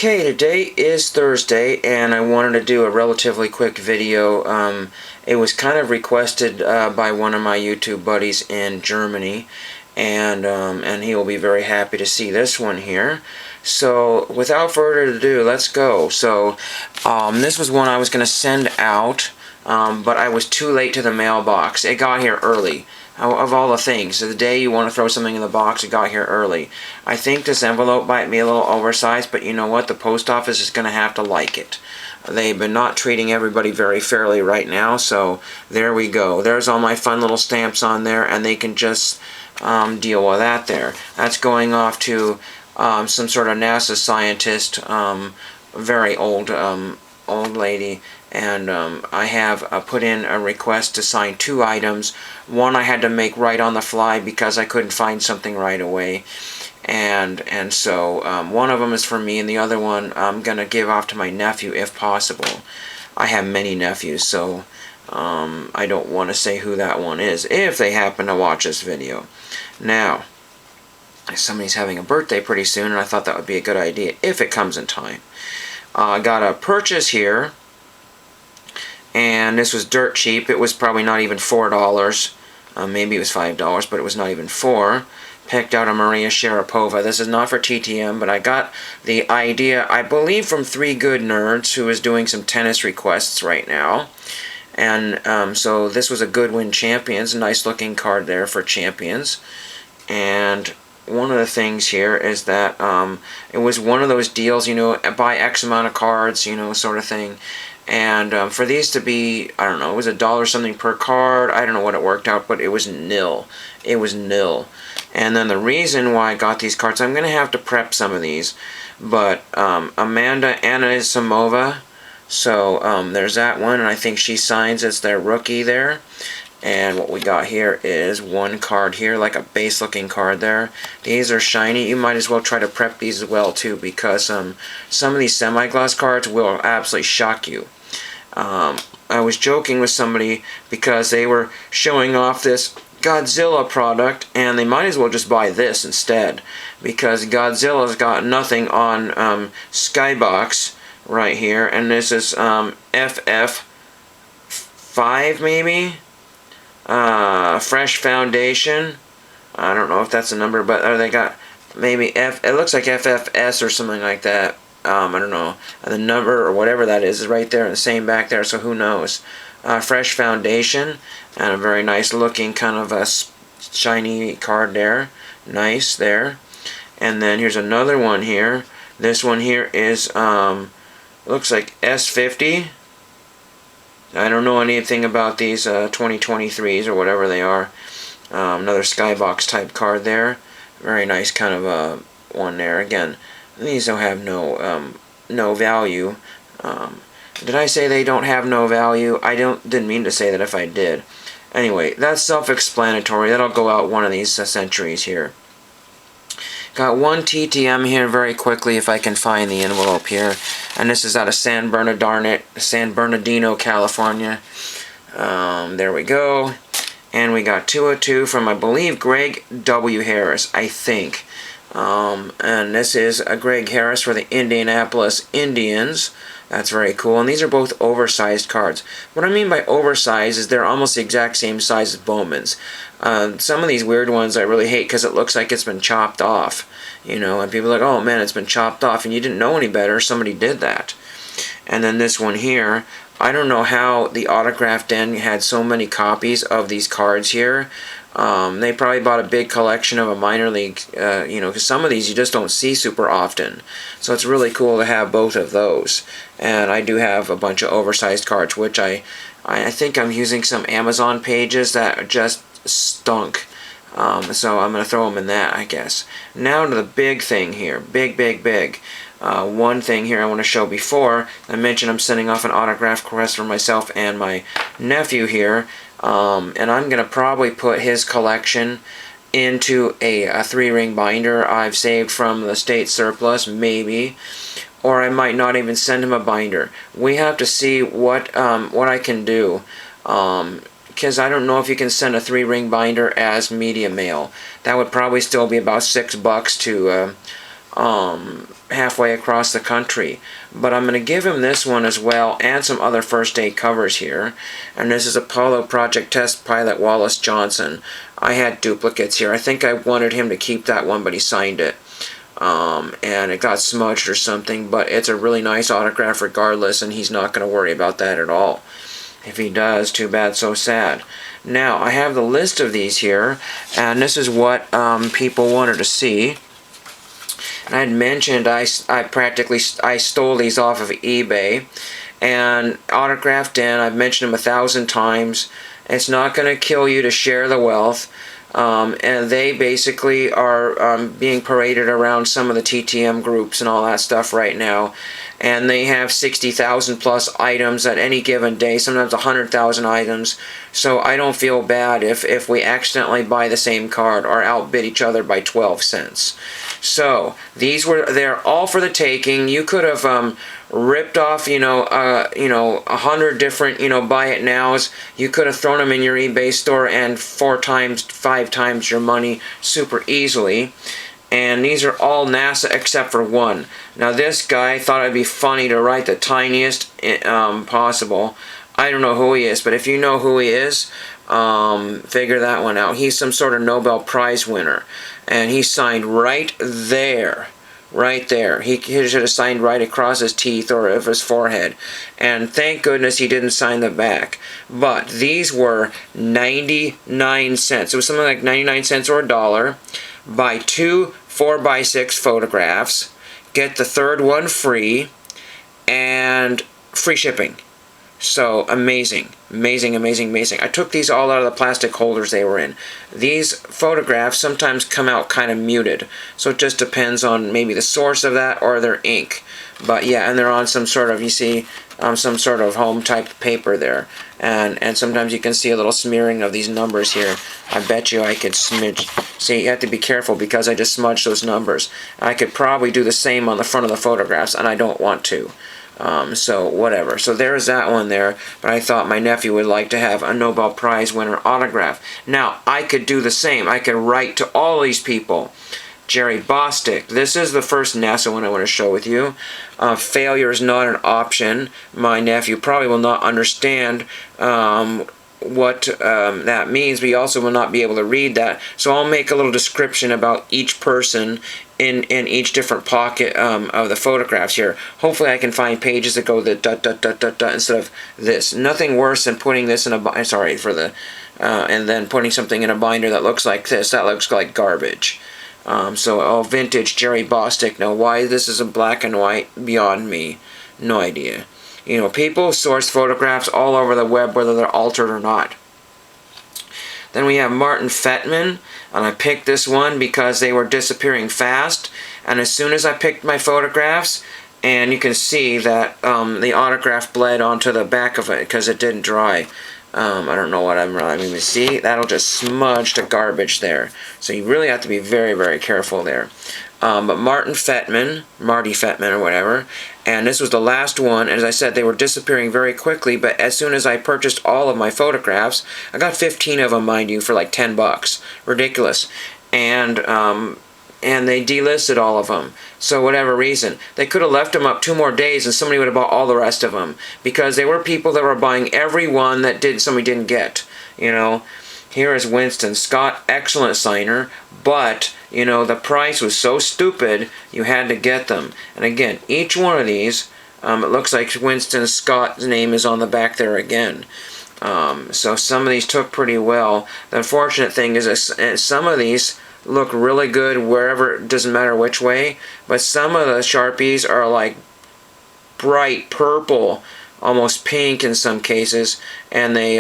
Okay, today is Thursday, and I wanted to do a relatively quick video. It was kind of requested by one of my YouTube buddies in Germany, and he will be very happy to see this one here. So, without further ado, let's go. So, this was one I was going to send out, but I was too late to the mailbox. It got here early. Of all the things, the day you want to throw something in the box, it got here early. I think this envelope might be a little oversized, but you know what? The post office is going to have to like it. They've been not treating everybody very fairly right now, so there we go. There's all my fun little stamps on there, and they can just deal with that there. That's going off to some sort of NASA scientist, very old lady. And I have put in a request to sign 2 items. One I had to make right on the fly because I couldn't find something right away. And so one of them is for me, and the other one I'm going to give off to my nephew if possible. I have many nephews, so I don't want to say who that one is if they happen to watch this video. Now, somebody's having a birthday pretty soon, and I thought that would be a good idea if it comes in time. I got a purchase here. And this was dirt cheap. It was probably not even $4. Maybe it was $5, but it was not even $4. Picked out a Maria Sharapova. This is not for TTM, but I got the idea, I believe, from 3 Good Nerds, who is doing some tennis requests right now. And so this was a Goodwin Champions. A nice looking card there for Champions. And one of the things here is that it was one of those deals, you know, buy X amount of cards, you know, sort of thing. And for these to be, I don't know, it was $1 something per card. I don't know what it worked out, but it was nil. It was nil. And then the reason why I got these cards, I'm going to have to prep some of these. But Amanda Anisimova, so there's that one, and I think she signs as their rookie there. And what we got here is 1 card here, like a base-looking card there. These are shiny. You might as well try to prep these as well, too, because some of these semi-gloss cards will absolutely shock you. I was joking with somebody because they were showing off this Godzilla product, and they might as well just buy this instead, because Godzilla's got nothing on Skybox right here, and this is FF5 maybe? Fresh Foundation. I don't know if that's a number, but they got maybe it looks like FFS or something like that. I don't know. And the number or whatever that is right there, and the same back there, so who knows. Fresh Foundation, and a very nice looking kind of a shiny card there. Nice there. And then here's another one here. This one here is looks like S50. I don't know anything about these 2023s or whatever they are. Another Skybox type card there. Very nice kind of one there. Again, these don't have no value. Did I say they don't have no value? Didn't mean to say that if I did. Anyway, that's self-explanatory. That'll go out one of these centuries here. Got 1 TTM here very quickly if I can find the envelope here. And this is out of San Bernardino, California. There we go. And we got 202 from, I believe, Greg W. Harris, I think. And this is a Greg Harris for the Indianapolis Indians. That's very cool. And these are both oversized cards. What I mean by oversized is they're almost the exact same size as Bowman's. Some of these weird ones I really hate because it looks like it's been chopped off. You know, and people are like, oh man, it's been chopped off, and you didn't know any better. Somebody did that. And then this one here, I don't know how the Autograph Den had so many copies of these cards here. They probably bought a big collection of a minor league, you know, because some of these you just don't see super often. So it's really cool to have both of those. And I do have a bunch of oversized cards, which I think I'm using some Amazon pages that just stunk. So I'm going to throw them in that, I guess. Now to the big thing here. Big. One thing here I want to show before. I mentioned I'm sending off an autograph request for myself and my nephew here. And I'm going to probably put his collection into a 3-ring binder I've saved from the state surplus, maybe. Or I might not even send him a binder. We have to see what I can do. Because I don't know if you can send a 3-ring binder as media mail. That would probably still be about $6 to halfway across the country. But I'm going to give him this one as well, and some other first aid covers here. And this is Apollo Project Test Pilot Wallace Johnson. I had duplicates here. I think I wanted him to keep that one, but he signed it. And it got smudged or something, but it's a really nice autograph regardless, and he's not going to worry about that at all. If he does, too bad, so sad. Now, I have the list of these here, and this is what people wanted to see. And I had mentioned I stole these off of eBay, and autographed in. I've mentioned them 1,000 times. It's not going to kill you to share the wealth. And they basically are being paraded around some of the TTM groups and all that stuff right now. And they have 60,000 plus items at any given day, sometimes 100,000 items. So I don't feel bad if we accidentally buy the same card or outbid each other by 12 cents. So they're all for the taking. You could have ripped off, 100 different, buy it nows. You could have thrown them in your eBay store and 4 times, 5 times your money super easily. And these are all NASA except for one. Now this guy thought it'd be funny to write the tiniest possible. I don't know who he is, but if you know who he is, figure that one out. He's some sort of Nobel Prize winner. And he signed right there. Right there. He should have signed right across his teeth or of his forehead. And thank goodness he didn't sign the back. But these were 99 cents. It was something like 99 cents or $1. Buy 2 4x6 photographs. Get the third one free. And free shipping. So amazing. Amazing, amazing, amazing. I took these all out of the plastic holders they were in. These photographs sometimes come out kind of muted. So it just depends on maybe the source of that or their ink. But yeah, and they're on some sort of, you see, some sort of home type paper there. And sometimes you can see a little smearing of these numbers here. I bet you I could smidge. See, you have to be careful because I just smudged those numbers. I could probably do the same on the front of the photographs, and I don't want to. So whatever. So there's that one there. But I thought my nephew would like to have a Nobel Prize winner autograph. Now, I could do the same. I could write to all these people. Jerry Bostic. This is the first NASA one I want to show with you. Failure is not an option. My nephew probably will not understand what that means, but he also will not be able to read that. So I'll make a little description about each person in each different pocket of the photographs here. Hopefully I can find pages that go the dot dot dot dot dot instead of this. Nothing worse than putting this in a sorry for the and then putting something in a binder that looks like this. That looks like garbage. So vintage Jerry Bostic. Now why this is in black and white, beyond me. No idea. People source photographs all over the web, whether they're altered or not. Then we have Martin Fettman, and I picked this one because they were disappearing fast. And as soon as I picked my photographs, and you can see that the autograph bled onto the back of it because it didn't dry. I don't know what I'm really see. That'll just smudge the garbage there. So you really have to be very, very careful there. But Marty Fettman or whatever, and this was the last one. As I said, they were disappearing very quickly, but as soon as I purchased all of my photographs, I got 15 of them, mind you, for like $10. Ridiculous. And they delisted all of them. So whatever reason, they could have left them up 2 more days and somebody would have bought all the rest of them. Because there were people that were buying every one that somebody didn't get. Here is Winston Scott, excellent signer, but the price was so stupid you had to get them. And again, each one of these, it looks like Winston Scott's name is on the back there again. So some of these took pretty well. The unfortunate thing is some of these look really good wherever, it doesn't matter which way, but some of the Sharpies are like bright purple, almost pink in some cases, and they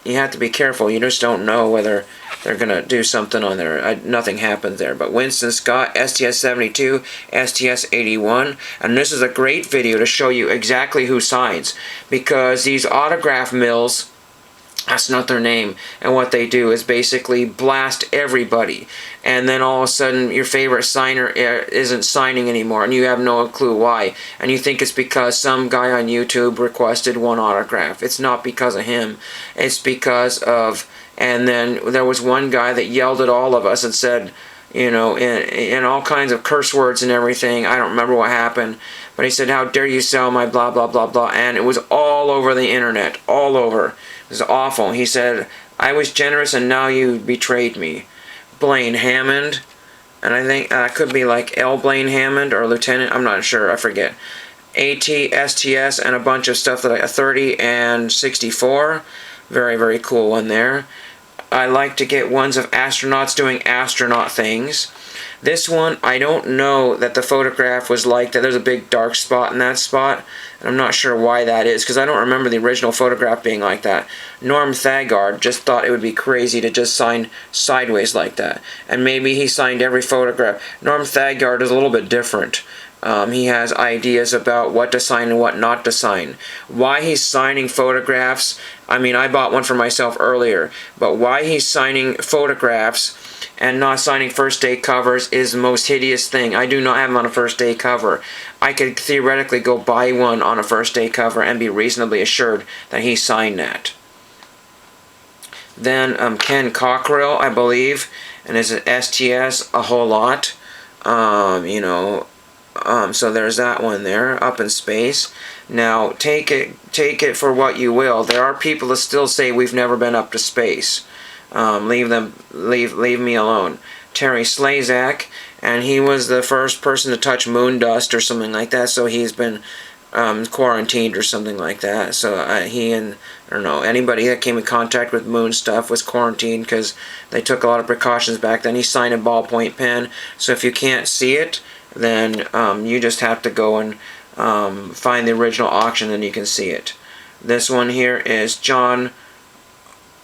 you have to be careful. You just don't know whether they're going to do something on there. Nothing happened there. But Winston Scott, STS-72, STS-81, and this is a great video to show you exactly who signs, because these autograph mills, that's not their name, and what they do is basically blast everybody, and then all of a sudden your favorite signer isn't signing anymore, and you have no clue why, and you think it's because some guy on YouTube requested one autograph. It's not because of him. It's because of, and then there was one guy that yelled at all of us and said, you know, in all kinds of curse words and everything. I don't remember what happened, but he said, "How dare you sell my blah blah blah blah," and it was all over the internet, all over. It was awful. He said, "I was generous and now you betrayed me." Blaine Hammond, and I think could be like L. Blaine Hammond or Lieutenant, I'm not sure, I forget. AT, STS, and a bunch of stuff that 30 and 64. Very, very cool one there. I like to get ones of astronauts doing astronaut things. This one, I don't know that the photograph was like that. There's a big dark spot in that spot, and I'm not sure why that is, because I don't remember the original photograph being like that. Norm Thagard just thought it would be crazy to just sign sideways like that, and maybe he signed every photograph. Norm Thagard is a little bit different. He has ideas about what to sign and what not to sign. Why he's signing photographs, I mean, I bought one for myself earlier, but why he's signing photographs and not signing first day covers is the most hideous thing. I do not have him on a first day cover. I could theoretically go buy one on a first day cover and be reasonably assured that he signed that. Then Ken Cockrell, I believe, and is an STS a whole lot. You know, so there's that one there, up in space. Now, take it for what you will. There are people that still say we've never been up to space. Leave me alone. Terry Slazak, and he was the first person to touch moon dust or something like that, so he's been quarantined or something like that. So he and, I don't know, anybody that came in contact with moon stuff was quarantined because they took a lot of precautions back then. He signed a ballpoint pen, so if you can't see it, then you just have to go and find the original auction and you can see it. This one here is John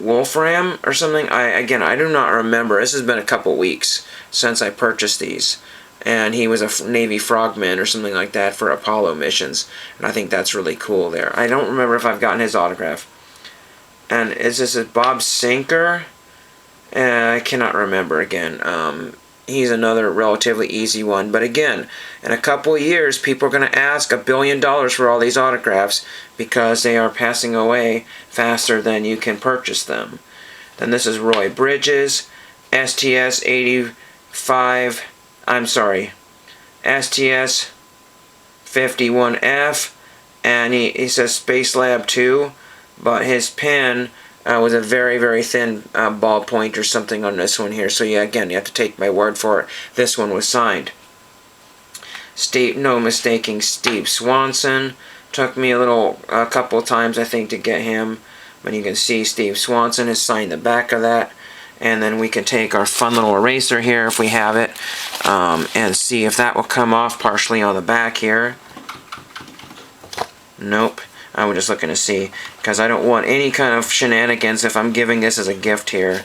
Wolfram or something. I do not remember. This has been a couple weeks since I purchased these. And he was a Navy frogman or something like that for Apollo missions. And I think that's really cool there. I don't remember if I've gotten his autograph. And is this a Bob Sinker? I cannot remember again. He's another relatively easy one. But again, in a couple of years, people are going to ask $1 billion for all these autographs because they are passing away faster than you can purchase them. Then this is Roy Bridges, STS 85, STS 51F, and he says Space Lab 2, but his pen was a very, very thin ballpoint or something on this one here. So yeah, again, you have to take my word for it. This one was signed. No mistaking Steve Swanson. Took me a couple of times, I think, to get him. But you can see Steve Swanson has signed the back of that. And then we can take our fun little eraser here, if we have it, and see if that will come off partially on the back here. Nope. I was just looking to see, because I don't want any kind of shenanigans if I'm giving this as a gift here.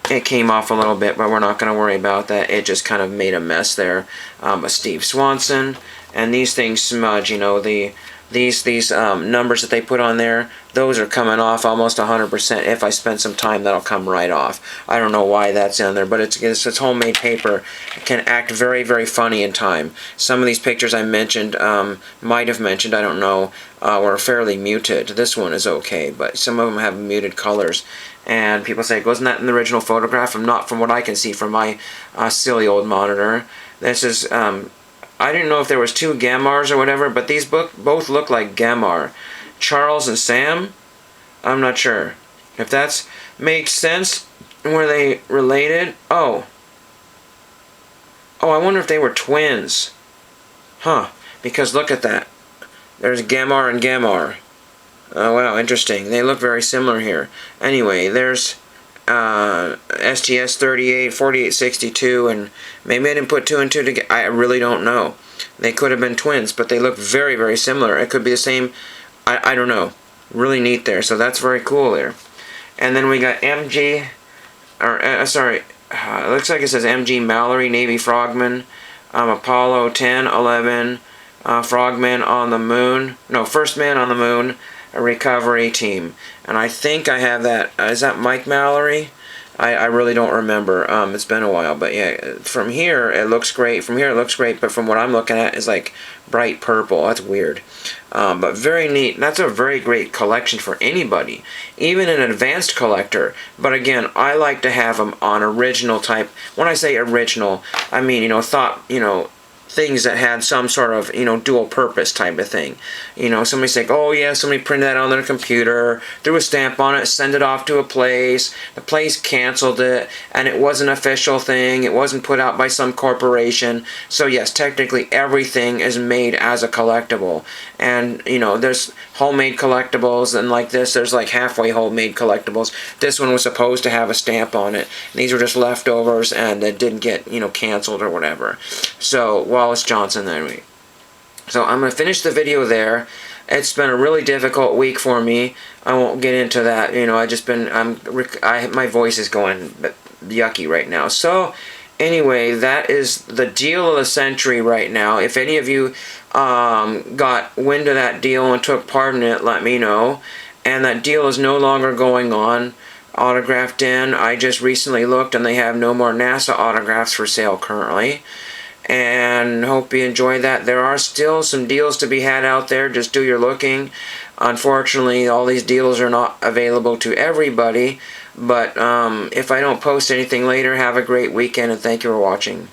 It came off a little bit, but we're not going to worry about that. It just kind of made a mess there. But Steve Swanson, and these things smudge, you know, these numbers that they put on there, those are coming off almost 100%. If I spend some time, that'll come right off. I don't know why that's in there, but it's homemade paper. It can act very, very funny in time. Some of these pictures I mentioned, might have mentioned, I don't know, were fairly muted. This one is okay, but some of them have muted colors. And people say, wasn't that in the original photograph? Not from what I can see from my silly old monitor. This is, I didn't know if there was two Gemars or whatever, but these both look like Gemar. Charles and Sam? I'm not sure. If that's makes sense, were they related? Oh, I wonder if they were twins. Huh, because look at that. There's Gemar and Gemar. Oh, wow, interesting. They look very similar here. Anyway, there's STS 38, 4862, and maybe I didn't put two and two together. I really don't know. They could have been twins, but they look very, very similar. It could be the same. I don't know. Really neat there. So that's very cool there. And then we got MG, or it looks like it says MG Mallory, Navy Frogman, Apollo 10, 11, Frogman on the Moon. No, First Man on the Moon, a recovery team. And I think I have that. Is that Mike Mallory? I really don't remember. It's been a while, but yeah, from here it looks great. From here it looks great, but from what I'm looking at is like bright purple. That's weird. But very neat. That's a very great collection for anybody, even an advanced collector. But again, I like to have them on original type. When I say original, I mean, things that had some sort of, dual purpose type of thing. Somebody say, oh yeah, somebody printed that on their computer, threw a stamp on it, sent it off to a place, the place canceled it, and it was an official thing, it wasn't put out by some corporation. So yes, technically everything is made as a collectible. And, there's homemade collectibles, and like this, there's like halfway homemade collectibles. This one was supposed to have a stamp on it, and these were just leftovers, and it didn't get, canceled or whatever. So, Wallace Johnson anyway. So I'm going to finish the video there. It's been a really difficult week for me. I won't get into that. My voice is going yucky right now. So anyway, that is the deal of the century right now. If any of you got wind of that deal and took part in it, let me know. And that deal is no longer going on. Autographed in. I just recently looked and they have no more NASA autographs for sale currently. And hope you enjoy that. There are still some deals to be had out there. Just do your looking. Unfortunately, all these deals are not available to everybody. But if I don't post anything later, have a great weekend and thank you for watching.